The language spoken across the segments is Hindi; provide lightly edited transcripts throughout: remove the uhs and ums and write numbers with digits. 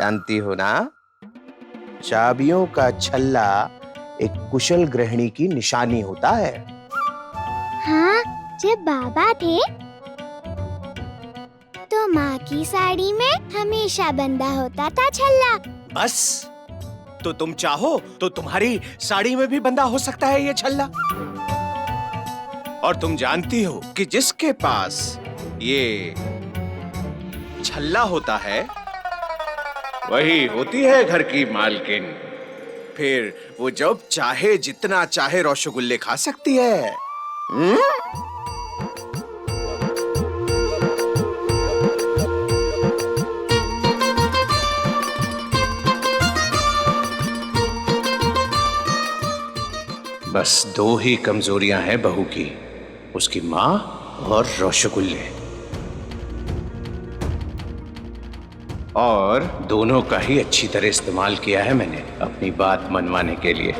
जानती हो ना, चाबियों का छल्ला एक कुशल गृहिणी की निशानी होता है। हाँ, जब बाबा थे तो माँ की साड़ी में हमेशा बंधा होता था छल्ला। बस, तो तुम चाहो तो तुम्हारी साड़ी में भी बंधा हो सकता है ये छल्ला। और तुम जानती हो कि जिसके पास ये छल्ला होता है वही होती है घर की मालकिन। फिर वो जब चाहे जितना चाहे रसगुल्ले खा सकती है। बस दो ही कमजोरियां हैं बहू की, उसकी मां और रसगुल्ले। और दोनों का ही अच्छी तरह इस्तेमाल किया है मैंने अपनी बात मनवाने के लिए।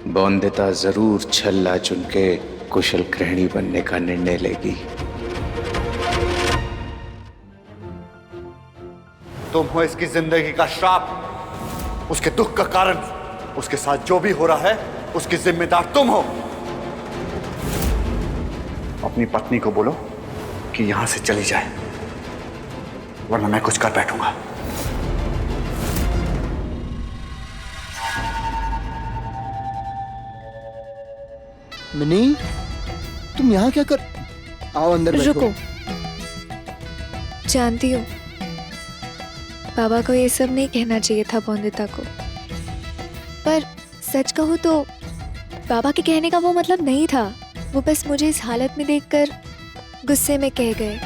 बौंदिता जरूर छल्ला चुन के कुशल गृहिणी बनने का निर्णय लेगी। तुम हो इसकी जिंदगी का श्राप, उसके दुख का कारण। उसके साथ जो भी हो रहा है उसकी जिम्मेदार तुम हो। अपनी पत्नी को बोलो कि यहां से चली जाए, वरना मैं कुछ कर बैठूंगा। मिनी, तुम यहाँ क्या कर? आओ अंदर बैठो। रुको, जानती हो बाबा को ये सब नहीं कहना चाहिए था बौंदिता को, पर सच कहूँ तो बाबा के कहने का वो मतलब नहीं था। वो बस मुझे इस हालत में देखकर गुस्से में कह गए।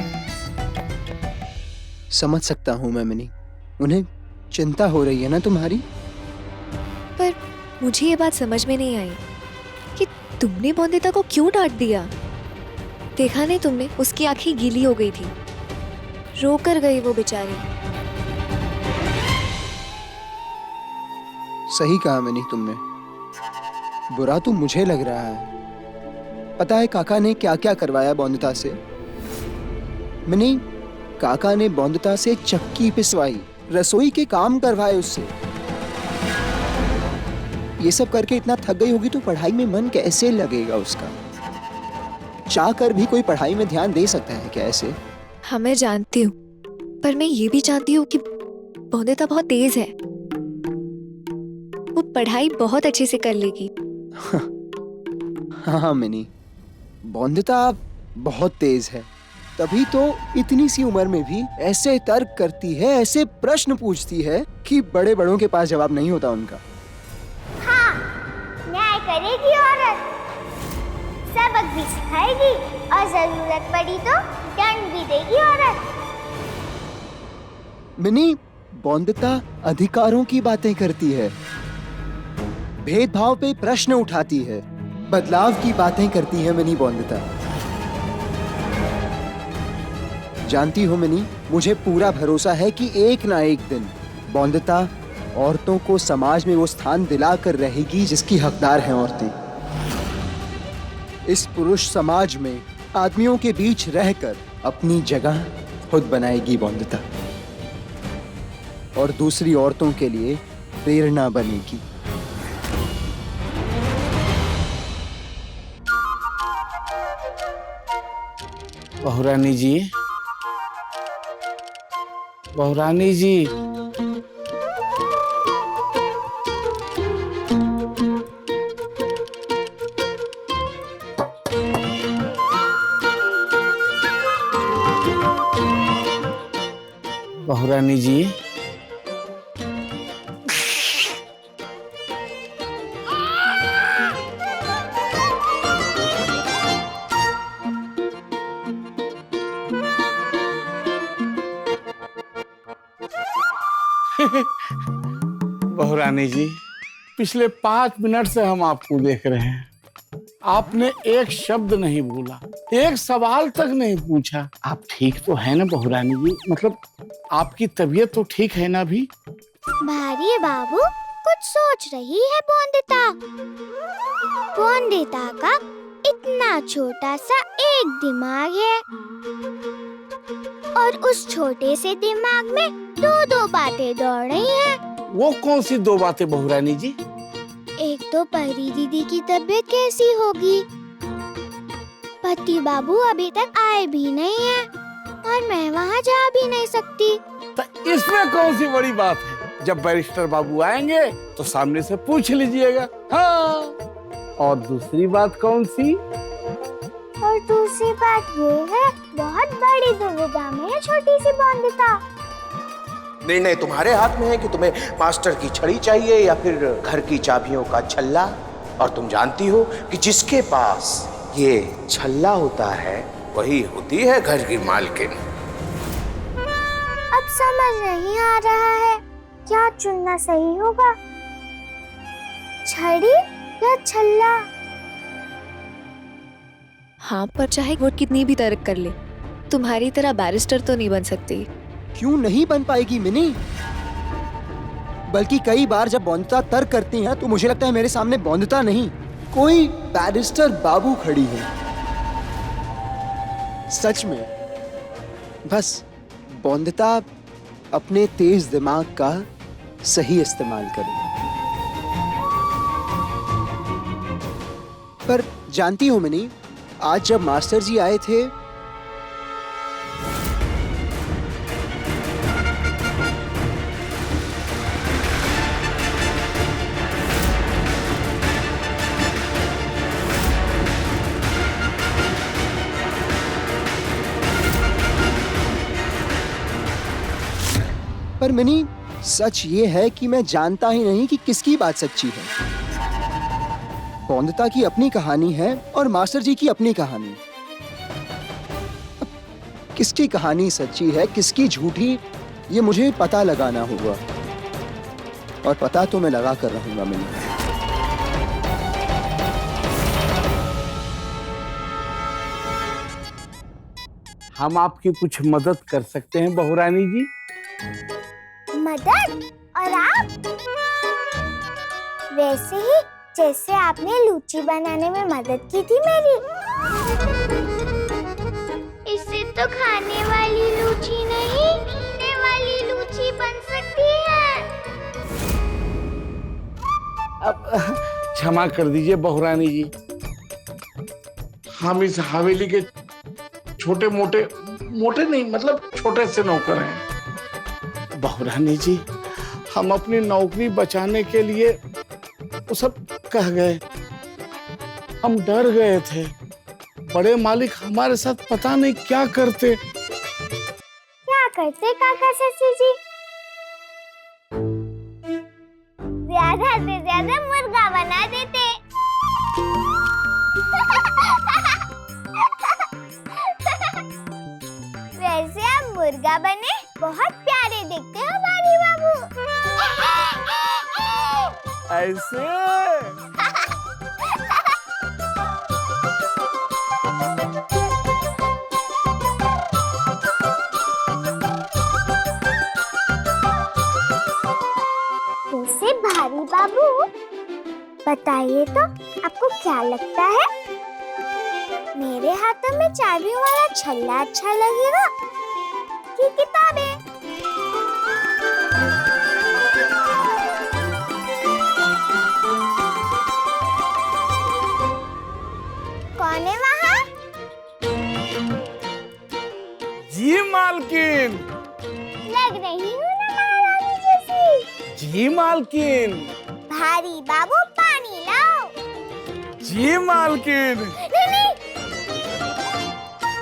समझ सकता हूँ मैं मिनी, उन्हें चिंता हो रही है ना तुम्हारी। पर मुझे ये बात समझ में नहीं आई कि तुमने बौंदिता को क्यों डांट दिया। देखा नहीं तुमने, उसकी आंखें गीली हो गई थी, रो कर गई वो बेचारी। सही कहा मिनी तुमने, बुरा तो मुझे लग रहा है। पता है काका ने क्या क्या करवाया बौंदिता से? मिनी, काका ने बौंदिता से चक्की पिसवाई, रसोई के काम करवाए उससे। ये सब करके इतना थक गई होगी तो पढ़ाई में मन कैसे लगेगा उसका? चाह कर भी कोई पढ़ाई में ध्यान दे सकता है क्या ऐसे? हाँ मैं जानती हूँ, पर मैं ये भी जानती हूँ कि बौंदिता बहुत तेज है, वो पढ़ाई बहुत अच्छे से कर लेगी। हाँ मिनी, बौंदिता बहुत तेज है, तभी तो इतनी सी उम्र में भी ऐसे तर्क करती है, ऐसे प्रश्न पूछती है कि बड़े बड़ों के पास जवाब नहीं होता उनका। हाँ, न्याय करेगी औरत, सबक भी सिखाएगी और जरूरत पड़ी तो दंड भी देगी औरत। मिनी, बौंदिता अधिकारों की बातें करती है, भेदभाव पे प्रश्न उठाती है, बदलाव की बातें करती है मिनी बौंदिता। जानती हो मिनी, मुझे पूरा भरोसा है कि एक ना एक दिन बौंदिता औरतों को समाज में वो स्थान दिलाकर रहेगी जिसकी हकदार हैं औरतें। इस पुरुष समाज में आदमियों के बीच रहकर अपनी जगह खुद बनाएगी बौंदिता और दूसरी औरतों के लिए प्रेरणा बनेगी। बहुरानी जी, बहुरानी जी, बहुरानी जी, बहुरानी जी, पिछले 5 मिनट से हम आपको देख रहे हैं। आपने एक शब्द नहीं बोला, एक सवाल तक नहीं पूछा। आप ठीक तो है ना बहुरानी जी? मतलब आपकी तबीयत तो ठीक है ना अभी? भारी बाबू, कुछ सोच रही है बौंदिता। बौंदिता का इतना छोटा सा एक दिमाग है और उस छोटे से दिमाग में दो बातें दौड़ रही हैं। वो कौन सी दो बातें बहू रानी जी? एक तो परी दीदी की तबीयत कैसी होगी, पति बाबू अभी तक आए भी नहीं है और मैं वहाँ जा भी नहीं सकती। तो इसमें कौन सी बड़ी बात है? जब बैरिस्टर बाबू आएंगे तो सामने से पूछ लीजिएगा। हाँ। और दूसरी बात कौन सी? और दूसरी बात ये है, बहुत बड़ी दुविधा में है छोटी सी बॉन्दिता। निर्णय तुम्हारे हाथ में है कि तुम्हें मास्टर की छड़ी चाहिए या फिर घर की चाबियों का छल्ला। और तुम जानती हो कि जिसके पास ये छल्ला होता है वही होती है घर की मालकिन। अब समझ नहीं आ रहा है क्या चुनना सही होगा, छड़ी या छल्ला। हाँ, पर चाहे वो कितनी भी तर्क कर ले, तुम्हारी तरह बैरिस्टर तो नहीं बन सकती। क्यों नहीं बन पाएगी मिनी? बल्कि कई बार जब बॉन्दिता तर्क करती हैं तो मुझे लगता है मेरे सामने बॉन्दिता नहीं, कोई बैरिस्टर बाबू खड़ी है। सच में बस बॉन्दिता अपने तेज दिमाग का सही इस्तेमाल करे। पर जानती हो मिनी, आज जब मास्टर जी आए थे पर मिनी, सच ये है कि मैं जानता ही नहीं कि किसकी बात सच्ची है। बॉन्दिता की अपनी कहानी है और मास्टर जी की अपनी कहानी। अब किसकी कहानी सच्ची है, किसकी झूठी, ये मुझे पता लगाना होगा। और पता तो मैं लगा कर रहूंगा मिनी। हम आपकी कुछ मदद कर सकते हैं बहू रानी जी। मदद? और आप? वैसे ही जैसे आपने लूची बनाने में मदद की थी मेरी। इससे तो खाने वाली लूची नहीं, पीने वाली लूची बन सकती है। अब क्षमा कर दीजिए बहू रानी जी, हम इस हवेली के छोटे मोटे नहीं, मतलब छोटे से नौकर हैं। बहू रानी जी, हम अपनी नौकरी बचाने के लिए वो सब कह गए। हम डर गए थे, बड़े मालिक हमारे साथ पता नहीं क्या करते। क्या करते काका सची जी? ज्यादा से ज्यादा मुर्गा बना देते। वैसे आप मुर्गा बने बहुत प्यारे दिखते हो बारी बाबू। ऐसे वैसे भारी बाबू, बताइए तो आपको क्या लगता है, मेरे हाथों में चाबियों वाला छल्ला अच्छा लगेगा कि किताबें? कौन है वहाँ? जी मालकिन। लग रही हूँ ना महारानी जैसी। जी मालकिन। भारी बाबू पानी लाओ। जी मालकिन। नहीं।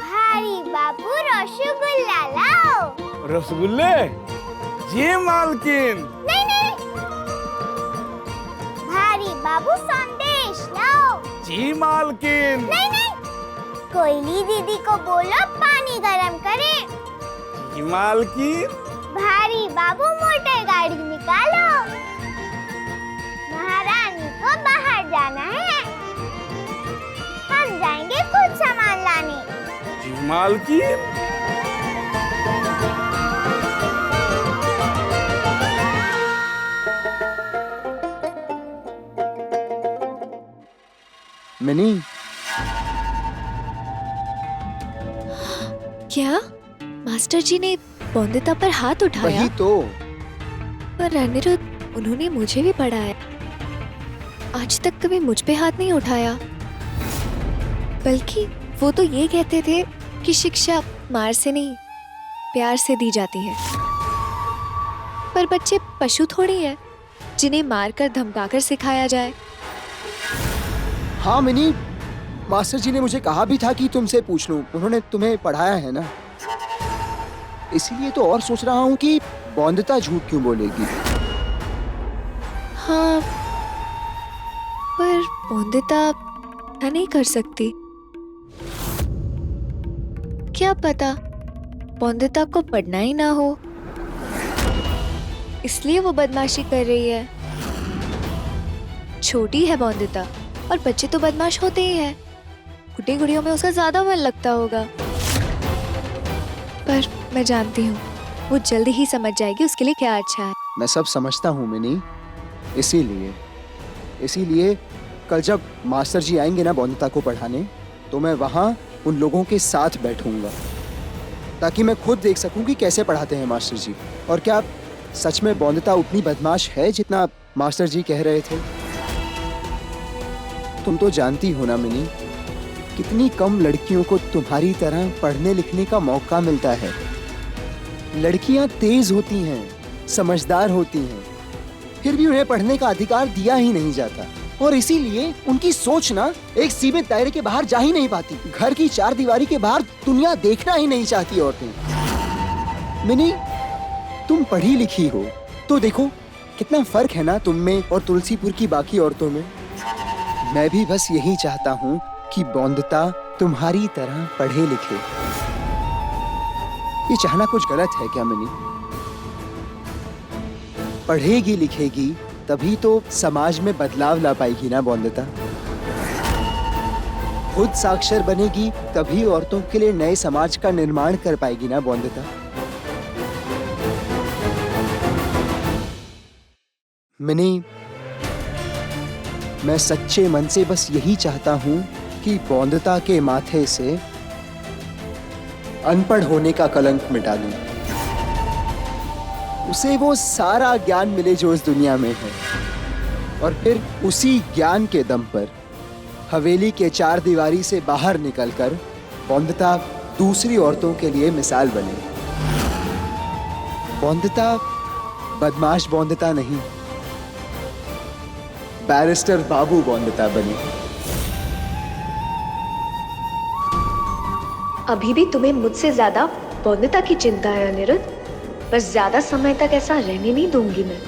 भारी बाबू रसगुल्ला लाओ। रसगुल्ले? जी मालकिन। नहीं। भारी बाबू संदेश लाओ। जी मालकिन। नहीं। कोयली दीदी को बोलो पानी गरम करे। जी मालकिन। भारी बाबू मोटर गाड़ी निकालो, महारानी को बाहर जाना है, हम जाएंगे कुछ सामान लाने। जी मालकिन। क्या मास्टर जी ने बॉन्दिता पर हाथ उठाया। वही तो। पर अनिरुद्ध, उन्होंने मुझे भी पढ़ाया, आज तक कभी मुझ पे हाथ नहीं उठाया। बल्कि वो तो ये कहते थे कि शिक्षा मार से नहीं, प्यार से दी जाती है। पर बच्चे पशु थोड़ी हैं जिन्हें मारकर धमकाकर सिखाया जाए। हाँ मिनी, मास्टर जी ने मुझे कहा भी था कि तुमसे पूछ लूं, उन्होंने तुम्हें पढ़ाया है ना, इसीलिए तो और सोच रहा हूँ कि बॉन्दिता झूठ क्यों बोलेगी। हाँ, पर बॉन्दिता ऐसा नहीं कर सकती। क्या पता बॉन्दिता को पढ़ना ही ना हो, इसलिए वो बदमाशी कर रही है। छोटी है बॉन्दिता, और बच्चे तो बदमाश होते ही हैं। गुड्डी गुड़ियों में उसका ज्यादा मन लगता होगा। पर मैं जानती हूँ वो जल्दी ही समझ जाएगी उसके लिए क्या अच्छा है। मैं सब समझता हूँ मिनी, इसीलिए कल जब मास्टर जी आएंगे ना बॉन्दिता को पढ़ाने, तो मैं वहाँ उन लोगों के साथ बैठूंगा ताकि मैं खुद देख सकूं कि कैसे पढ़ाते हैं मास्टर जी, और क्या सच में बॉन्दिता उतनी बदमाश है जितना मास्टर जी कह रहे थे। तुम तो जानती हो ना मिनी, कितनी कम लड़कियों को तुम्हारी तरह पढ़ने लिखने का मौका मिलता है। लड़कियां तेज होती हैं, समझदार होती हैं, फिर भी उन्हें पढ़ने का अधिकार दिया ही नहीं जाता, और इसीलिए उनकी सोच ना एक सीमित दायरे के बाहर जा ही नहीं पाती। घर की चार दीवारी के बाहर दुनिया देखना ही नहीं चाहती औरतें। मिनी, तुम पढ़ी लिखी हो तो देखो कितना फर्क है ना तुम में और तुलसीपुर की बाकी औरतों में। मैं भी बस यही चाहता हूँ कि बॉन्दिता तुम्हारी तरह पढ़े लिखे। ये चाहना कुछ गलत है क्या मिनी? पढ़ेगी लिखेगी तभी तो समाज में बदलाव ला पाएगी ना बॉन्दिता। खुद साक्षर बनेगी तभी औरतों के लिए नए समाज का निर्माण कर पाएगी ना बॉन्दिता। मिनी, मैं सच्चे मन से बस यही चाहता हूं कि बॉन्दिता के माथे से अनपढ़ होने का कलंक मिटा दूं। उसे वो सारा ज्ञान मिले जो इस दुनिया में है, और फिर उसी ज्ञान के दम पर हवेली के चार दीवारी से बाहर निकलकर बॉन्दिता दूसरी औरतों के लिए मिसाल बने। बॉन्दिता बदमाश बॉन्दिता नहीं, बैरिस्टर बाबू बॉन्दिता बनी। अभी भी तुम्हें मुझसे ज्यादा बॉन्दिता की चिंता है अनिरुद्ध, बस ज्यादा समय तक ऐसा रहने नहीं दूंगी मैं।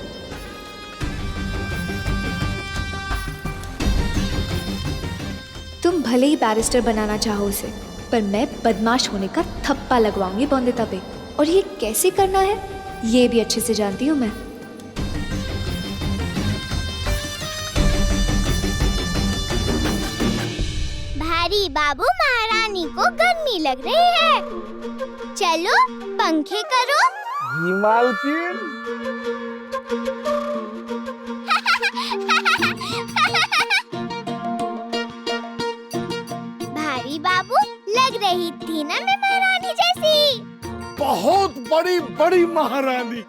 तुम भले ही बैरिस्टर बनाना चाहो उसे, पर मैं बदमाश होने का थप्पा लगवाऊंगी बॉन्दिता पे, और ये कैसे करना है ये भी अच्छे से जानती हूँ मैं। भारी बाबू, महारानी को गर्मी लग रही है, चलो पंखे करो। मालकिन, भारी बाबू, लग रही थी ना मैं महारानी जैसी? बहुत बड़ी बड़ी महारानी।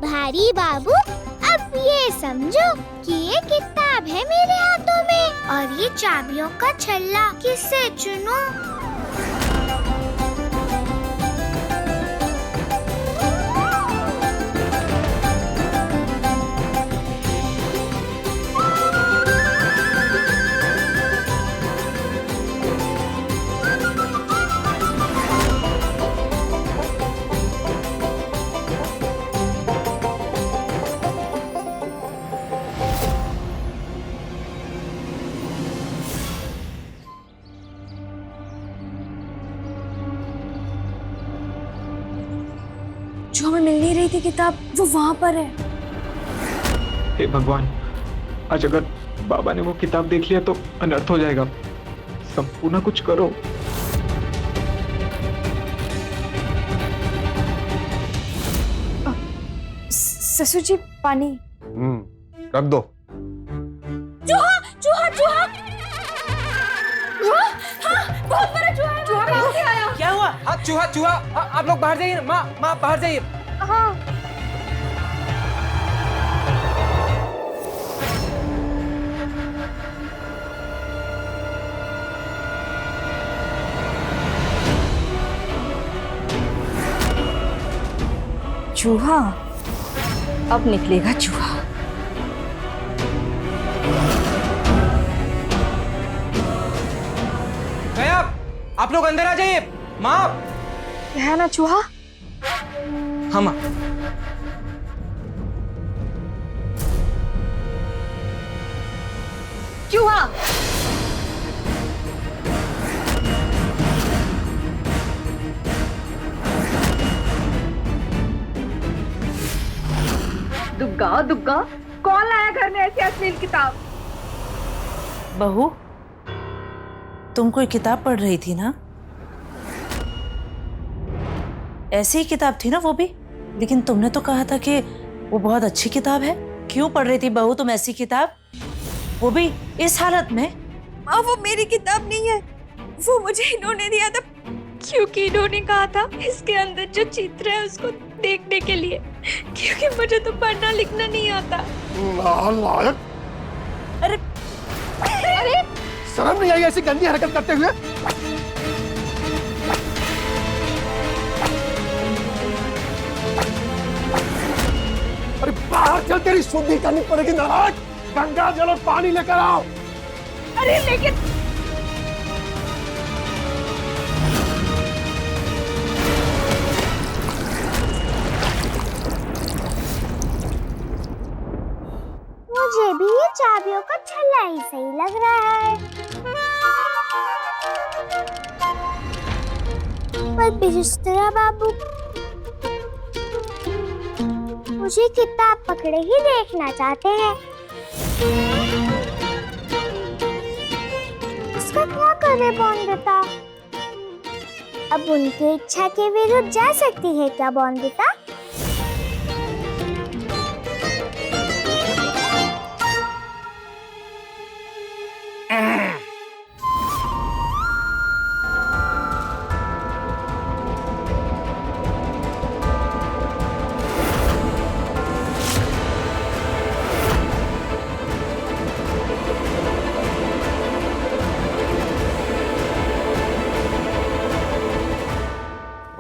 भारी बाबू, अब ये समझो कि ये किताब है मेरे हाथों में, और ये चाबियों का छल्ला किससे चुनूं? जो हमें मिल नहीं रही थी किताब, वो वहां पर है। हे भगवान, आज अगर बाबा ने वो किताब देख लिया तो अनर्थ हो जाएगा। संपूर्ण कुछ करो। ससुर जी पानी। रख दो। चूहा चूहा चूहा चूहा, हाँ, बहुत बड़ा चूहा है। चूहा कहाँ से आया? क्या हुआ? हाँ चूहा चूहा, आप लोग बाहर जाइए। माँ माँ बाहर जाइए। हाँ। चूहा, अब निकलेगा चूहा। गया, आप लोग अंदर आ जाइए। माँ। है ना चूहा? हाँ माँ। चूहा। दुग्गा दुग्गा, कौन लाया घर में ऐसी अश्लील किताब? बहू, तुम कोई किताब पढ़ रही थी ना? ऐसी ही किताब थी ना वो भी, लेकिन तुमने तो कहा था कि वो बहुत अच्छी किताब है। क्यों पढ़ रही थी बहू तुम ऐसी किताब, वो भी इस हालत में? माँ, वो मेरी किताब नहीं है, वो मुझे इन्होंने दिया था, क्योंकि इन्होंने कहा था इसके अंदर जो चित्र है उसको देखने के लिए, क्योंकि मुझे तो पढ़ना लिखना नहीं आता। नालायक! अरे अरे शर्म नहीं आई ऐसी गंदी हरकत करते हुए? अरे बाहर चल, तेरी शुद्धि करनी पड़ेगी नालायक। गंगा जल और पानी लेकर आओ। अरे लेकिन मुझे भी ये चाबियों का छल्ला ही सही लग रहा है। पर बिजिस्त्रा बाबू मुझे किताब पकड़े ही देखना चाहते हैं। इसका क्या करे बॉन्दिता? अब उनकी इच्छा के विरुद्ध जा सकती है क्या बॉन्दिता?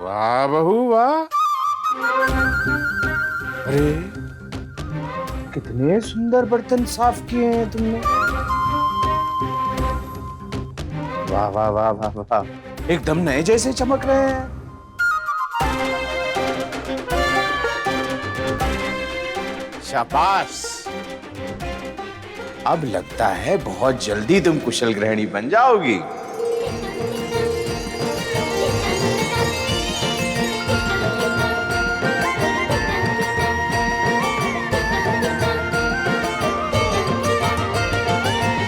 वाह बहू वाह। अरे कितने सुंदर बर्तन साफ किए हैं तुमने। वाह वाह वाह वाह वाह, एकदम नए जैसे चमक रहे हैं। शाबाश, अब लगता है बहुत जल्दी तुम कुशल गृहिणी बन जाओगी।